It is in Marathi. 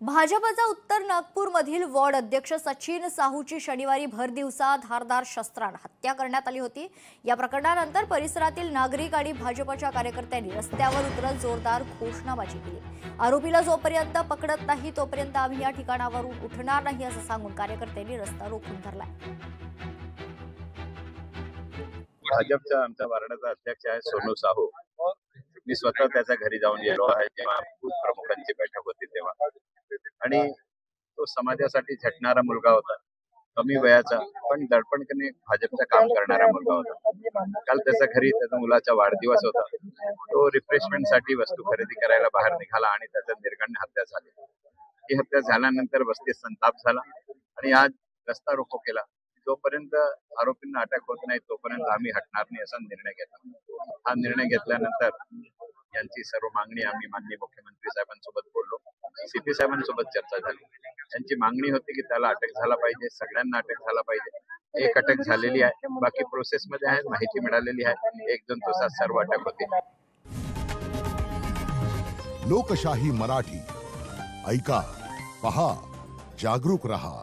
भाजपचा उत्तर नागपूरमधील वॉर्ड अध्यक्ष सचिन साहूची शनिवारी भर दिवसा धारदार शस्त्राने हत्या करण्यात आली होती। या प्रकरणानंतर परिसरातील नागरिक आणि भाजपच्या कार्यकर्त्यांनी रस्त्यावर उतरत जोरदार घोषणाबाजी केली। आरोपीला जोपर्यंत पकडत नाही तोपर्यंत आम्ही या ठिकाणावरून उठणार नाही असं सांगून कार्यकर्त्यांनी रस्ता रोखून धरला। भाजपचा आमचा वार्डाचा अध्यक्ष आहे सोनू साहू। मी स्वतः त्याच्या घरी जाऊन गेलो आहे जेव्हा बूथ प्रमुखांची बैठक होती तेव्हा, आणि तो समाजासाठी झटणारा मुलगा होता, कमी वयाचा पण दडपणपणे भाजपचं काम करणारा मुलगा होता। काल त्याच्या घरी त्याच्या मुलाचा वाढदिवस होता। तो रिफ्रेशमेंटसाठी वस्तू खरेदी करायला बाहेर निघाला आणि त्याच्या निर्घृण हत्या झाली। ही हत्या झाल्यानंतर वस्तीत संताप झाला आणि आज रस्ता रोको केला। जोपर्यंत आरोपींना अटक होत नाही तोपर्यंत आम्ही हटणार नाही असा निर्णय घेतला। हा निर्णय घेतल्यानंतर यांची सर्व मागणी आम्ही माननीय मुख्यमंत्री साहेबांसोबत बोललो, सीपी साहेबांसोबत चर्चा झाली। त्यांची मागणी होती की त्याला अटक झाला पाहिजे, सगळ्यांना अटक झाला पाहिजे। एक अटक झालेली आहे, बाकी प्रोसेस मध्ये आहे, माहिती मिळालेली आहे। 1-2 दिवसात सर्व अटक होतील। लोकशाही मराठी ऐका, पहा, जागरूक रहा।